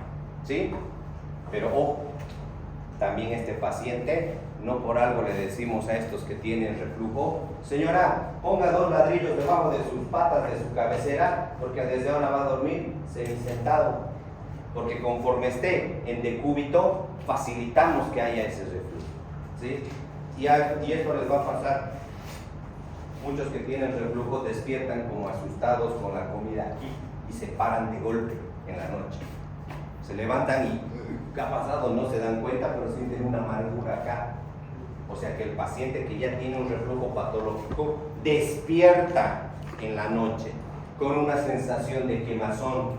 ¿sí? Pero ojo, también este paciente, no por algo le decimos a estos que tienen reflujo: señora, ponga 2 ladrillos debajo de sus patas, de su cabecera, porque desde ahora va a dormir semisentado, porque conforme esté en decúbito, facilitamos que haya ese reflujo, ¿sí? Y esto les va a pasar. Muchos que tienen reflujo despiertan como asustados con la comida aquí y se paran de golpe en la noche. Se levantan y ¿qué ha pasado? No se dan cuenta, pero sienten una amargura acá. O sea que el paciente que ya tiene un reflujo patológico despierta en la noche con una sensación de quemazón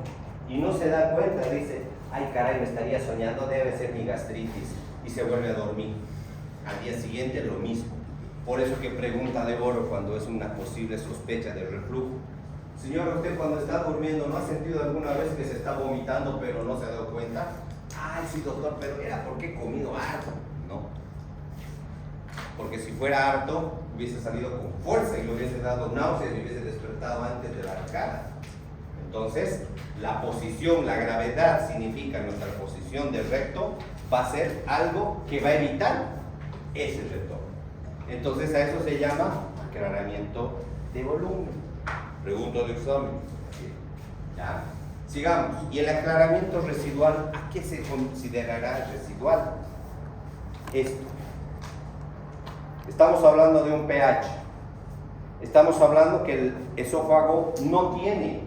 y no se da cuenta, dice: ay caray, me estaría soñando, debe ser mi gastritis, y se vuelve a dormir. Al día siguiente lo mismo. Por eso que pregunta de oro cuando es una posible sospecha de reflujo: señor, usted cuando está durmiendo, ¿no ha sentido alguna vez que se está vomitando pero no se ha dado cuenta? Ay, sí, doctor, pero era porque he comido harto. No, porque si fuera harto hubiese salido con fuerza y le hubiese dado náuseas y hubiese despertado antes de la arcada. Entonces, la posición, la gravedad significa nuestra posición de recto va a ser algo que va a evitar ese retorno. Entonces a eso se llama aclaramiento de volumen. Pregunta de examen. ¿Ya? Sigamos. ¿Y el aclaramiento residual, a qué se considerará residual? Esto. Estamos hablando de un pH. Estamos hablando que el esófago no tiene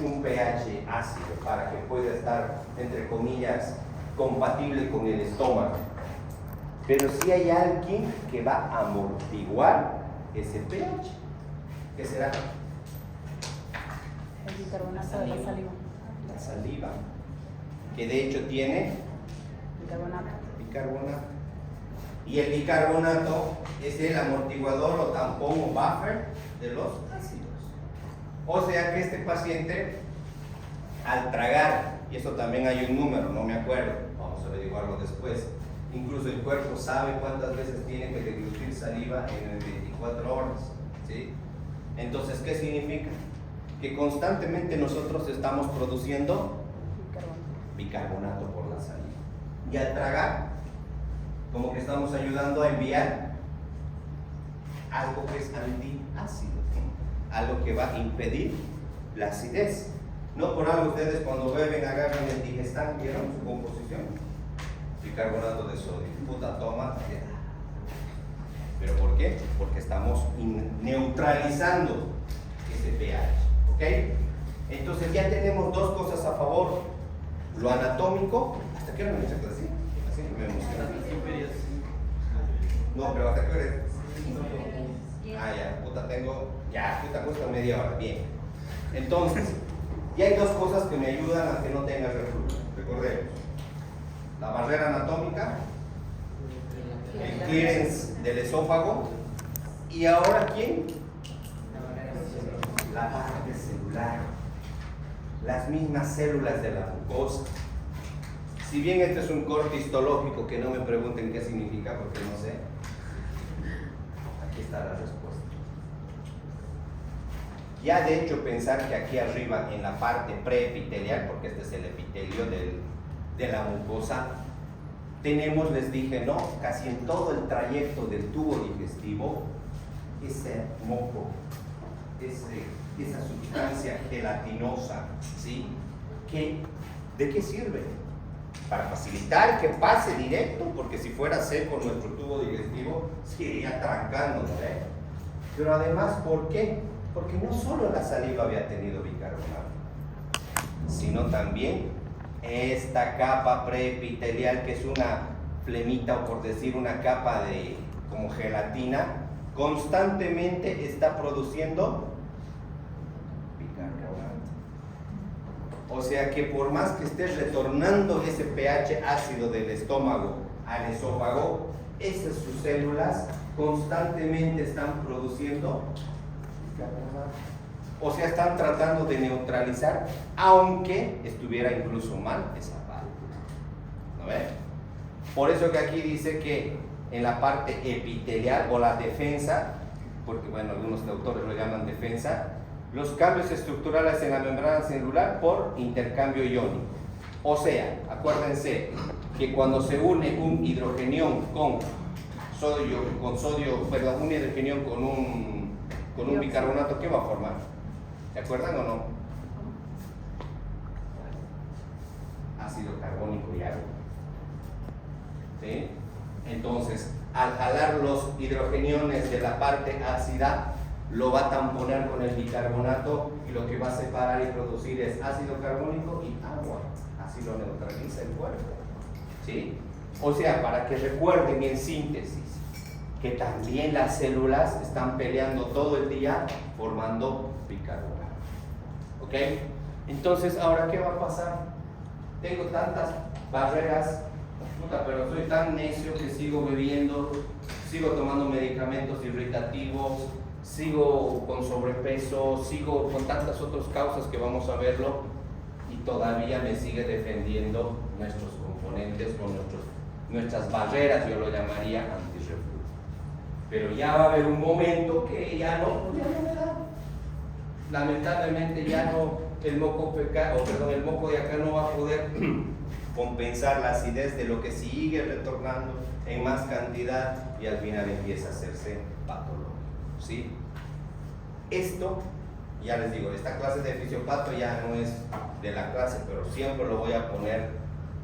un pH ácido para que pueda estar, entre comillas, compatible con el estómago. Pero sí hay alguien que va a amortiguar ese pH. ¿Qué será? El bicarbonato de la saliva. La saliva, que de hecho tiene Bicarbonato. bicarbonato. Y el bicarbonato es el amortiguador o tampón o buffer de los ácidos. O sea que este paciente, al tragar, y eso también hay un número, no me acuerdo, vamos a averiguarlo después. Incluso el cuerpo sabe cuántas veces tiene que deglutir saliva en 24 horas, ¿sí? Entonces, ¿qué significa? Que constantemente nosotros estamos produciendo bicarbonato por la saliva. Y al tragar, como que estamos ayudando a enviar algo que es antiácido, algo que va a impedir la acidez. No por algo ustedes cuando beben agarran el digestán, ¿vieron su composición? Bicarbonato de sodio, puta toma. ¿Pero por qué? Porque estamos neutralizando ese pH, ¿ok? Entonces ya tenemos 2 cosas a favor: lo anatómico. ¿Hasta qué hora me echas así? Así me emociona. No, pero ¿hasta qué hora es? Ah, ya, puta, cuesta media hora, bien. Entonces, ya hay 2 cosas que me ayudan a que no tenga reflujo. Recordemos: la barrera anatómica, el clearance del esófago, y ahora ¿quién? La parte celular, las mismas células de la mucosa. Si bien este es un corte histológico, que no me pregunten qué significa porque no sé, aquí está la respuesta. Ya de hecho pensar que aquí arriba en la parte preepitelial, porque este es el epitelio de la mucosa, tenemos, les dije, ¿no?, casi en todo el trayecto del tubo digestivo, ese moco, esa sustancia gelatinosa, ¿sí? ¿De qué sirve? Para facilitar que pase directo, porque si fuera seco nuestro tubo digestivo se iría trancando, ¿no? Pero además, ¿por qué? Porque no solo la saliva había tenido bicarbonato, sino también esta capa preepitelial, que es una flemita, o por decir una capa de como gelatina, constantemente está produciendo bicarbonato. O sea que por más que estés retornando ese pH ácido del estómago al esófago, esas sus células constantemente están produciendo bicarbonato. O sea, están tratando de neutralizar, aunque estuviera incluso mal esa válvula. ¿No ven? Por eso que aquí dice que en la parte epitelial o la defensa, porque bueno, algunos autores lo llaman defensa, los cambios estructurales en la membrana celular por intercambio iónico. O sea, acuérdense que cuando se une un hidrogenión con un hidrogenión con un bicarbonato, ¿qué va a formar? ¿Se acuerdan o no? Ácido carbónico y agua. ¿Sí? Entonces, al jalar los hidrogeniones de la parte ácida, lo va a tamponar con el bicarbonato y lo que va a separar y producir es ácido carbónico y agua. Así lo neutraliza el cuerpo. ¿Sí? O sea, para que recuerden en síntesis que también las células están peleando todo el día formando bicarbonato. ¿Ok? Entonces, ¿ahora qué va a pasar? Tengo tantas barreras, pero soy tan necio que sigo bebiendo, sigo tomando medicamentos irritativos, sigo con sobrepeso, sigo con tantas otras causas que vamos a verlo, y todavía me sigue defendiendo nuestros componentes o nuestras barreras, yo lo llamaría antirreflujo. Pero ya va a haber un momento que ya no me da. Lamentablemente ya no, el moco de acá no va a poder compensar la acidez de lo que sigue retornando en más cantidad y al final empieza a hacerse patológico. ¿Sí? Esto, ya les digo, esta clase de fisiopato ya no es de la clase, pero siempre lo voy a poner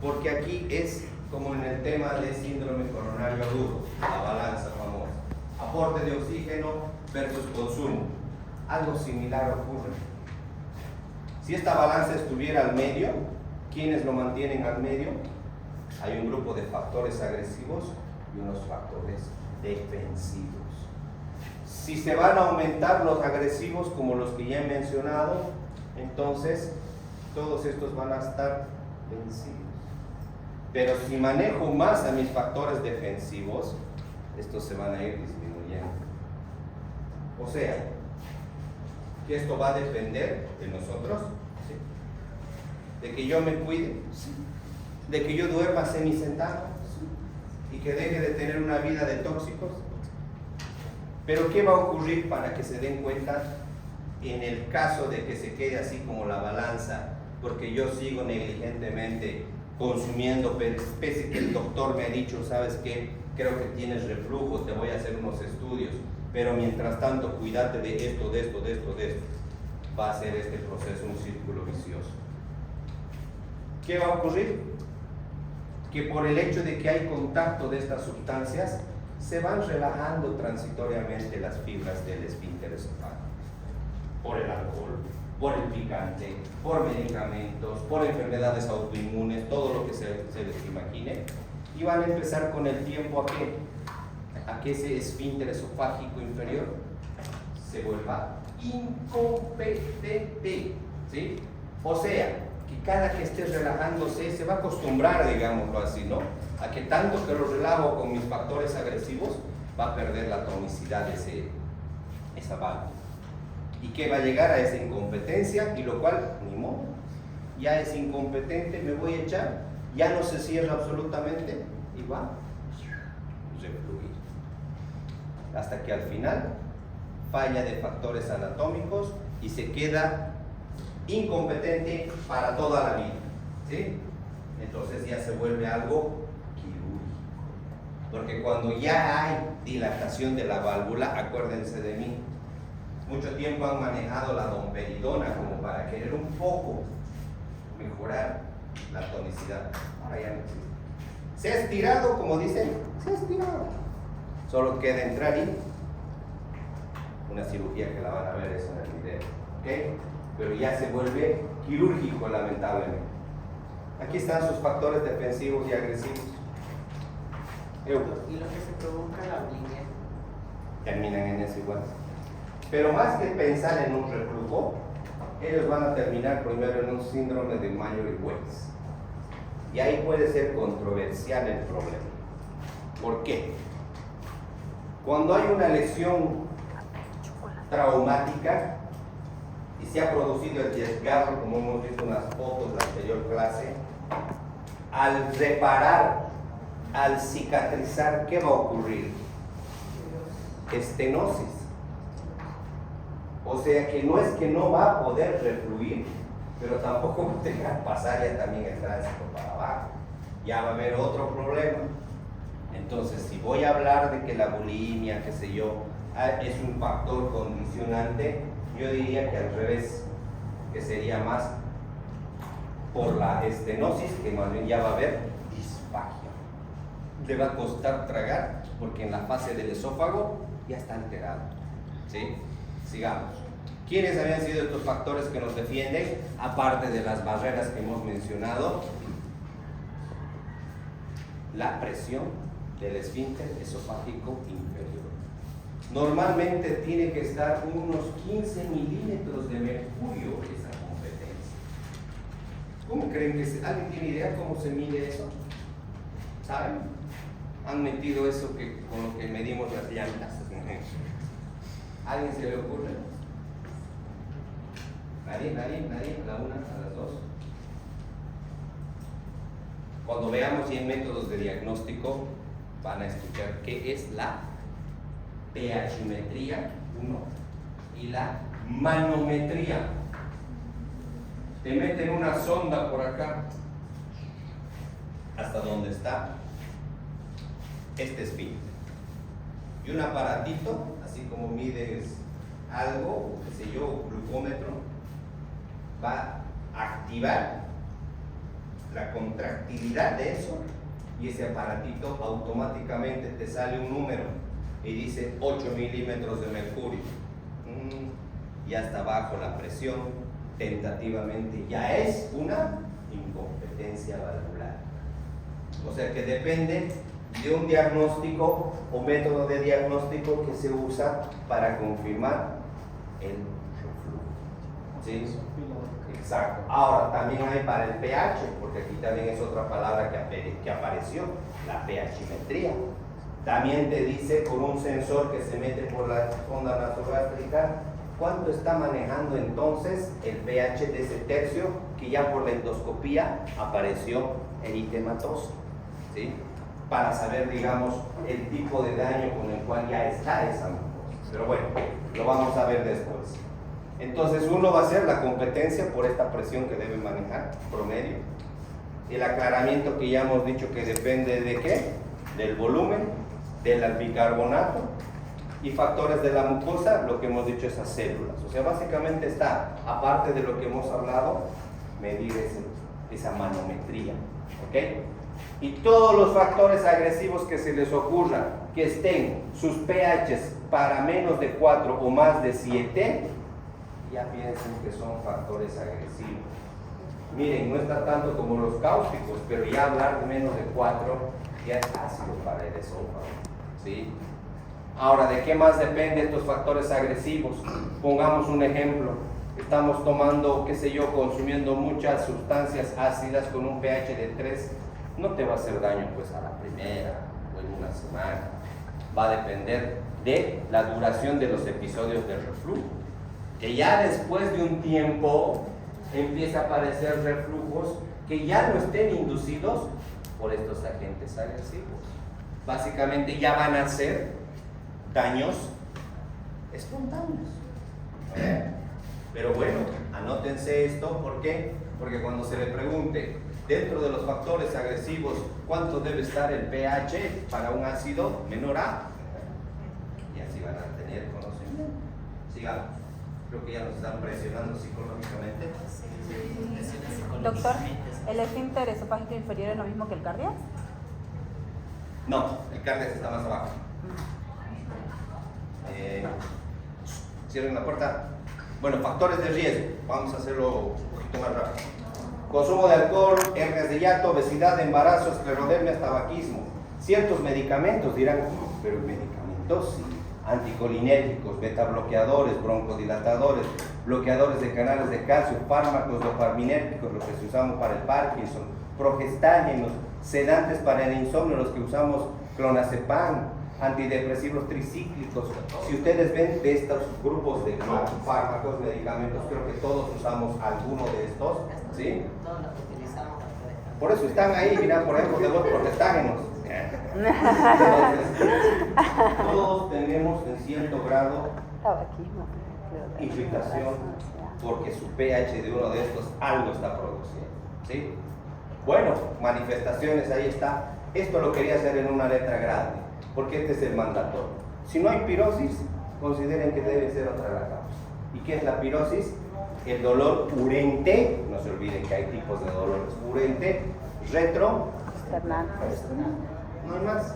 porque aquí es como en el tema de síndrome coronario agudo, la balanza famosa, aporte de oxígeno versus consumo. Algo similar ocurre. Si esta balanza estuviera al medio, ¿quiénes lo mantienen al medio? Hay un grupo de factores agresivos y unos factores defensivos. Si se van a aumentar los agresivos como los que ya he mencionado, entonces todos estos van a estar vencidos. Pero si manejo más a mis factores defensivos, estos se van a ir disminuyendo. O sea, que esto va a depender de nosotros, ¿sí? De que yo me cuide, ¿sí? De que yo duerma semisentado, ¿sí? Y que deje de tener una vida de tóxicos. Pero ¿qué va a ocurrir para que se den cuenta en el caso de que se quede así como la balanza? Porque yo sigo negligentemente consumiendo, pese que el doctor me ha dicho, ¿sabes qué? Creo que tienes reflujo, te voy a hacer unos estudios, pero mientras tanto cuídate de esto. Va a ser este proceso un círculo vicioso. ¿Qué va a ocurrir? Que por el hecho de que hay contacto de estas sustancias, se van relajando transitoriamente las fibras del esfínter esofágico. Por el alcohol, por el picante, por medicamentos, por enfermedades autoinmunes, todo lo que se les imagine. Y van a empezar con el tiempo a que ese esfínter esofágico inferior se vuelva incompetente, ¿sí? O sea, que cada que esté relajándose se va a acostumbrar, digámoslo así, ¿no? A que tanto que lo relajo con mis factores agresivos, va a perder la tonicidad de esa válvula. Y que va a llegar a esa incompetencia, y lo cual, ni modo, ya es incompetente, me voy a echar, ya no se cierra absolutamente, y va a refluir. Hasta que al final falla de factores anatómicos y se queda incompetente para toda la vida, ¿sí? Entonces ya se vuelve algo quirúrgico, porque cuando ya hay dilatación de la válvula, acuérdense de mí, mucho tiempo han manejado la domperidona como para querer un poco mejorar la tonicidad. Ahora ya no existe. Se ha estirado, como dicen, se ha estirado. Solo queda entrar y una cirugía que la van a ver eso en el video, ¿ok? Pero ya se vuelve quirúrgico, lamentablemente. Aquí están sus factores defensivos y agresivos. Y lo que se provoca la bulimia Terminan en eso igual. Pero más que pensar en un reflujo, ellos van a terminar primero en un síndrome de Mayer-Weiss. Y ahí puede ser controversial el problema. ¿Por qué? Cuando hay una lesión traumática y se ha producido el desgarro, como hemos visto en las fotos de la anterior clase, al reparar al cicatrizar, ¿qué va a ocurrir? Estenosis. O sea que no es que no va a poder refluir, pero tampoco va a dejar pasar ya también el tránsito para abajo. Ya va a haber otro problema. Entonces, si voy a hablar de que la bulimia, qué sé yo, es un factor condicionante, yo diría que al revés, que sería más por la estenosis, que más bien ya va a haber disfagia. Le va a costar tragar porque en la fase del esófago ya está alterado. ¿Sí? Sigamos. ¿Quiénes habían sido estos factores que nos defienden? Aparte de las barreras que hemos mencionado, la presión del esfínter esofágico inferior. Normalmente tiene que estar unos 15 milímetros de mercurio esa competencia. ¿Cómo creen que alguien tiene idea cómo se mide eso? ¿Saben? Han metido eso con lo que medimos las llantas. ¿Alguien se le ocurre? ¿Nadie? ¿A la una? ¿A las dos? Cuando veamos 100 métodos de diagnóstico, van a escuchar qué es la pHmetría 1 y la manometría. Te meten una sonda por acá, hasta donde está este esfínter, y un aparatito, así como mides algo, qué sé yo, glucómetro, va a activar la contractilidad de eso, y ese aparatito automáticamente te sale un número y dice 8 milímetros de mercurio. Ya está bajo la presión, tentativamente ya es una incompetencia valvular. O sea que depende de un diagnóstico o método de diagnóstico que se usa para confirmar el reflujo. ¿Sí? Exacto. Ahora también hay para el pH, porque aquí también es otra palabra que apareció, la pHmetría. También te dice por un sensor que se mete por la sonda nasogástrica cuánto está manejando entonces el pH de ese tercio que ya por la endoscopía apareció eritematoso, ¿sí? Para saber, digamos, el tipo de daño con el cual ya está esa mucosa. Pero bueno, lo vamos a ver después. Entonces uno va a hacer la competencia por esta presión que debe manejar, promedio. El aclaramiento que ya hemos dicho que depende de ¿qué? Del volumen, del bicarbonato y factores de la mucosa, lo que hemos dicho esas células. O sea, básicamente está, aparte de lo que hemos hablado, medir esa manometría. ¿Ok? Y todos los factores agresivos que se les ocurra, que estén sus pHs para menos de 4 o más de 7, ya piensen que son factores agresivos. Miren, no está tanto como los cáusticos, pero ya hablar de menos de 4 ya es ácido para el esófago, ¿sí? Ahora, ¿de qué más depende estos factores agresivos? Pongamos un ejemplo. Estamos tomando, qué sé yo, consumiendo muchas sustancias ácidas con un pH de 3. No te va a hacer daño pues a la primera o en una semana. Va a depender de la duración de los episodios de reflujo. Que ya después de un tiempo empieza a aparecer reflujos que ya no estén inducidos por estos agentes agresivos. Básicamente ya van a ser daños espontáneos. Pero bueno, anótense esto, ¿por qué? Porque cuando se le pregunte dentro de los factores agresivos cuánto debe estar el pH para un ácido menor a, y así van a tener conocimiento. Sigamos. Creo que ya nos están presionando psicológicamente. Doctor, ¿el esfínter esofágico inferior es lo mismo que el cardiac? No, el cardiac está más abajo. Cierren la puerta. Bueno, factores de riesgo. Vamos a hacerlo un poquito más rápido. Consumo de alcohol, hernias de hiato, obesidad, embarazo, esclerodermia, tabaquismo. Ciertos medicamentos dirán, pero medicamentos sí. Anticolinérgicos, beta bloqueadores, broncodilatadores, bloqueadores de canales de calcio, fármacos dopaminérgicos, los que se usamos para el Parkinson, progestágenos, sedantes para el insomnio, los que usamos clonazepam, antidepresivos tricíclicos. Si ustedes ven de estos grupos de fármacos, medicamentos, creo que todos usamos alguno de estos, ¿sí? Todos los que utilizamos. Por eso están ahí, mira, por ejemplo, de los progestágenos. Entonces, todos tenemos en cierto grado Tabaquismo. irritación porque su pH de uno de estos algo está produciendo, ¿sí? Bueno, manifestaciones, ahí está. Esto lo quería hacer en una letra grande, porque este es el mandatorio. Si no hay pirosis, consideren que debe ser otra la causa. ¿Y qué es la pirosis? El dolor urente, no se olviden que hay tipos de dolores, urente, retro, External. no hay más,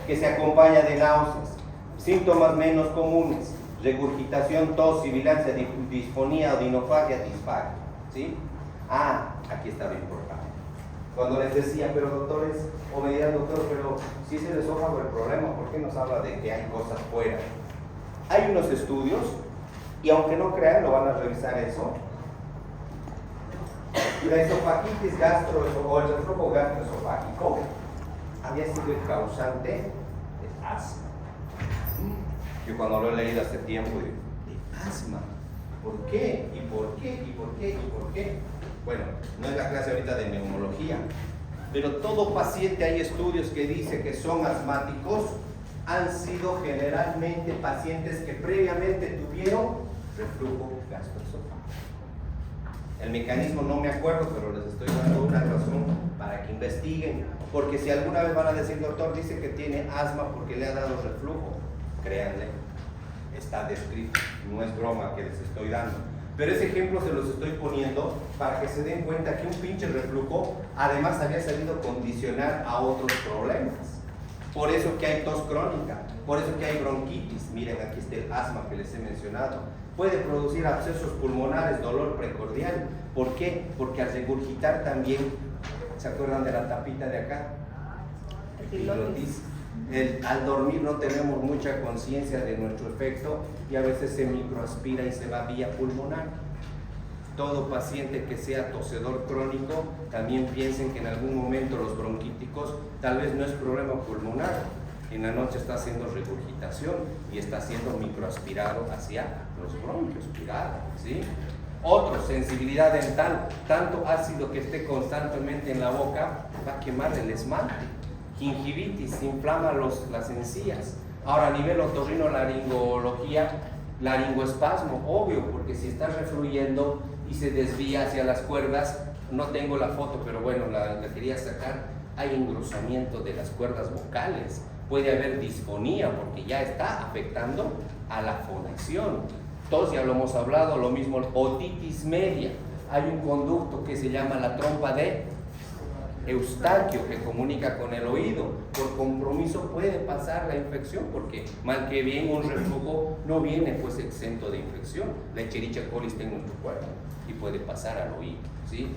que se acompaña de náuseas, síntomas menos comunes, regurgitación, tos, sibilancia, disfonía, odinofagia, disfagia, ¿sí? Aquí está lo importante. Cuando les decía, pero doctores, o me dirán, doctor, pero si es el esófago el problema, ¿por qué nos habla de que hay cosas fuera? Hay unos estudios, y aunque no crean, lo van a revisar eso. La esofagitis o el reflujo gastroesofágico había sido el causante del asma. Yo cuando lo he leído hace tiempo digo, ¿de asma? ¿Por qué? ¿Y por qué? ¿Y por qué? ¿Y por qué? Bueno, no es la clase ahorita de neumología, pero todo paciente, hay estudios que dicen que son asmáticos, han sido generalmente pacientes que previamente tuvieron reflujo gastroesofágico. El mecanismo no me acuerdo, pero les estoy dando una razón para que investiguen, porque si alguna vez van a decir, doctor, dice que tiene asma porque le ha dado reflujo, créanle, está descrito, no es broma que les estoy dando. Pero ese ejemplo se los estoy poniendo para que se den cuenta que un pinche reflujo además había sabido condicionar a otros problemas. Por eso que hay tos crónica, por eso que hay bronquitis. Miren, aquí está el asma que les he mencionado. Puede producir abscesos pulmonares, dolor precordial. ¿Por qué? Porque al regurgitar también, ¿se acuerdan de la tapita de acá? Epiglotis. Al dormir no tenemos mucha conciencia de nuestro efecto y a veces se microaspira y se va vía pulmonar. Todo paciente que sea tosedor crónico, también piensen que en algún momento los bronquíticos tal vez no es problema pulmonar. En la noche está haciendo regurgitación y está siendo microaspirado hacia los bronquios, ¿sí? Otro, sensibilidad dental. Tanto ácido que esté constantemente en la boca va a quemar el esmalte. Gingivitis, inflama las encías. Ahora, a nivel otorrinolaringología, laringoespasmo, obvio, porque si está refluyendo y se desvía hacia las cuerdas, no tengo la foto, pero bueno, la quería sacar, hay engrosamiento de las cuerdas vocales, puede haber disfonía porque ya está afectando a la fonación. Todos ya lo hemos hablado, lo mismo, otitis media, hay un conducto que se llama la trompa de Eustaquio que comunica con el oído. Por compromiso puede pasar la infección porque mal que bien un reflujo no viene pues exento de infección. La Escherichia coli está en nuestro cuerpo y puede pasar al oído, ¿sí?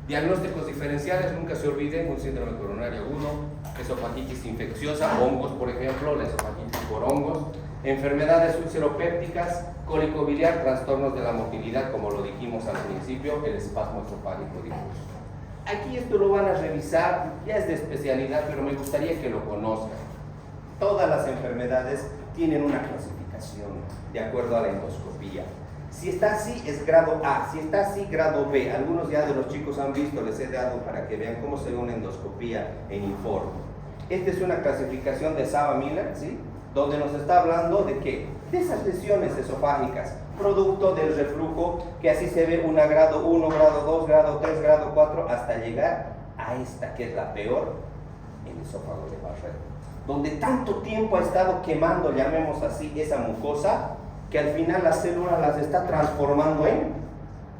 Diagnósticos diferenciales, nunca se olviden: un síndrome coronario agudo, esofagitis infecciosa, hongos por ejemplo, la esofagitis por hongos, enfermedades ulceropépticas, cólico biliar, trastornos de la motilidad como lo dijimos al principio, el espasmo esofágico difuso. Aquí esto lo van a revisar, ya es de especialidad, pero me gustaría que lo conozcan. Todas las enfermedades tienen una clasificación de acuerdo a la endoscopía. Si está así es grado A, si está así grado B. Algunos ya de los chicos han visto, les he dado para que vean cómo se ve una endoscopía en informe. Esta es una clasificación de Saba-Miller, ¿sí? Donde nos está hablando de ¿qué? De esas lesiones esofágicas, producto del reflujo, que así se ve una grado 1, grado 2, grado 3, grado 4, hasta llegar a esta que es la peor, el esófago de Barrett, donde tanto tiempo ha estado quemando, llamemos así, esa mucosa, que al final las células las está transformando en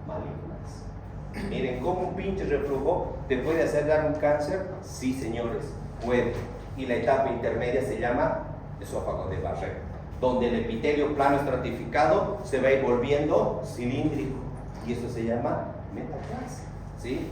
malignas. Miren, ¿cómo un pinche reflujo te puede hacer dar un cáncer? Sí, señores, puede. Y la etapa intermedia se llama esófago de Barrett, donde el epitelio plano estratificado se va a ir volviendo cilíndrico, y eso se llama metaplasia, ¿sí?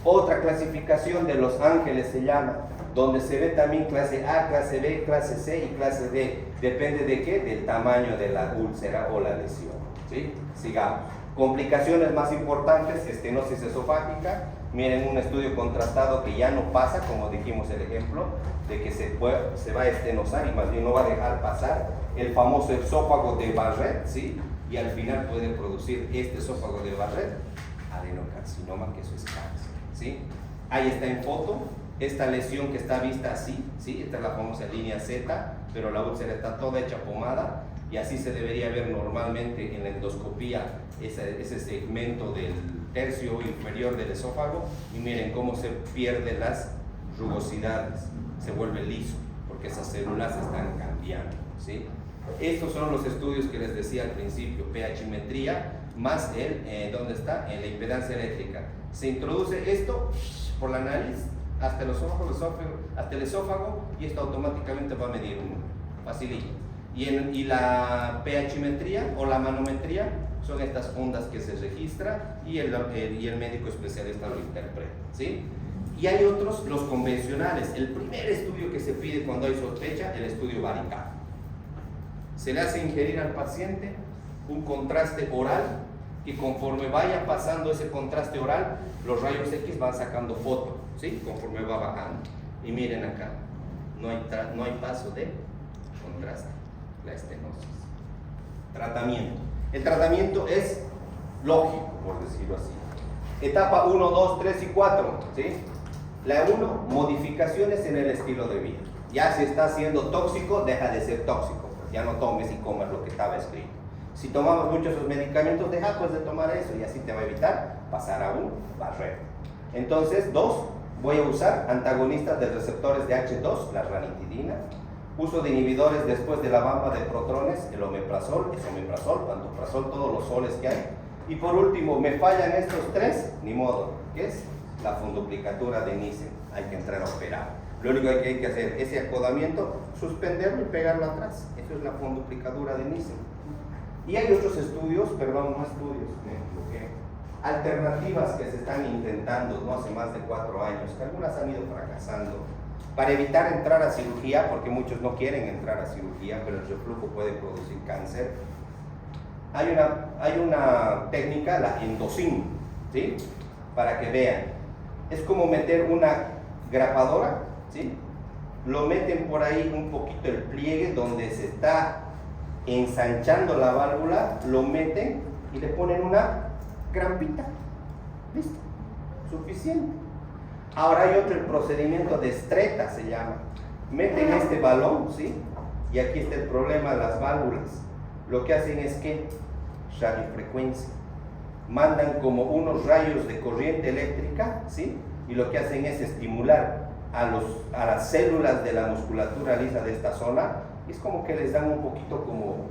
Otra clasificación de los ángeles se llama, donde se ve también clase A, clase B, clase C y clase D. Depende de qué, del tamaño de la úlcera o la lesión, ¿sí? Sigamos. Complicaciones más importantes, estenosis esofágica. Miren, un estudio contrastado que ya no pasa, como dijimos el ejemplo, de que se va a estenosar y más bien no va a dejar pasar el famoso esófago de Barrett, ¿sí? Y al final puede producir este esófago de Barrett, adenocarcinoma, que eso es cáncer, ¿sí? Ahí está en foto esta lesión que está vista así, ¿sí? Esta es la famosa línea Z, pero la úlcera está toda hecha pomada, y así se debería ver normalmente en la endoscopía ese segmento del tercio inferior del esófago, y miren cómo se pierden las rugosidades, se vuelve liso, porque esas células están cambiando, ¿sí? Estos son los estudios que les decía al principio, pHmetría más ¿dónde está? En la impedancia eléctrica. Se introduce esto por la nariz hasta el esófago, y esto automáticamente va a medir uno, facilito. Y la pHmetría o la manometría son estas ondas que se registran y el médico especialista lo interpreta, ¿sí? Y hay otros, los convencionales. El primer estudio que se pide cuando hay sospecha, el estudio Barical. Se le hace ingerir al paciente un contraste oral, y conforme vaya pasando ese contraste oral, los rayos X van sacando foto, ¿sí? Conforme va bajando. Y miren acá, no hay paso de contraste, la estenosis. Tratamiento. El tratamiento es lógico, por decirlo así. Etapa 1, 2, 3 y 4, ¿sí? La 1, modificaciones en el estilo de vida. Ya si está siendo tóxico, deja de ser tóxico, pues ya no tomes y comas lo que estaba escrito. Si tomamos muchos esos medicamentos, deja pues de tomar eso, y así te va a evitar pasar a un barrero. Entonces, 2, voy a usar antagonistas de receptores de H2, la ranitidina. Uso de inhibidores después de la bomba de protones, el omeprazol, esomeprazol, pantoprazol, todos los soles que hay. Y por último, me fallan estos 3, ni modo, ¿qué es? La funduplicatura de Nissen, hay que entrar a operar. Lo único que hay que hacer, ese acodamiento, suspenderlo y pegarlo atrás. Eso es la funduplicatura de Nissen. Y hay otros estudios, perdón, no estudios, me equivoqué, alternativas que se están intentando, no hace más de 4 años, que algunas han ido fracasando, para evitar entrar a cirugía, porque muchos no quieren entrar a cirugía, pero el reflujo puede producir cáncer. Hay una técnica, la endocin, ¿sí? Para que vean. Es como meter una grapadora, ¿sí? Lo meten por ahí un poquito el pliegue donde se está ensanchando la válvula, lo meten y le ponen una grampita. ¿Listo? Suficiente. Ahora hay otro, el procedimiento de Stretta se llama. Meten este balón, ¿sí? Y aquí está el problema de las válvulas. Lo que hacen es que radiofrecuencia. Mandan como unos rayos de corriente eléctrica, ¿sí? Y lo que hacen es estimular a las células de la musculatura lisa de esta zona. Es como que les dan un poquito como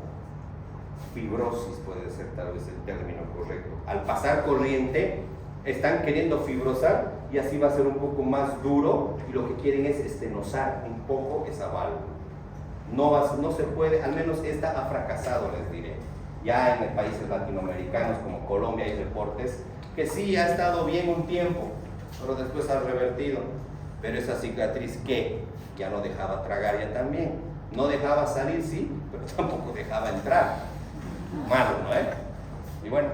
fibrosis, puede ser tal vez el término correcto. Al pasar corriente, están queriendo fibrosar, y así va a ser un poco más duro, y lo que quieren es estenosar un poco esa válvula. No se puede, al menos esta ha fracasado, les diré. Ya en países latinoamericanos como Colombia hay reportes que sí ha estado bien un tiempo, pero después ha revertido. Pero esa cicatriz que ya no dejaba tragar ya también. No dejaba salir, sí, pero tampoco dejaba entrar. Malo, ¿no? Y bueno,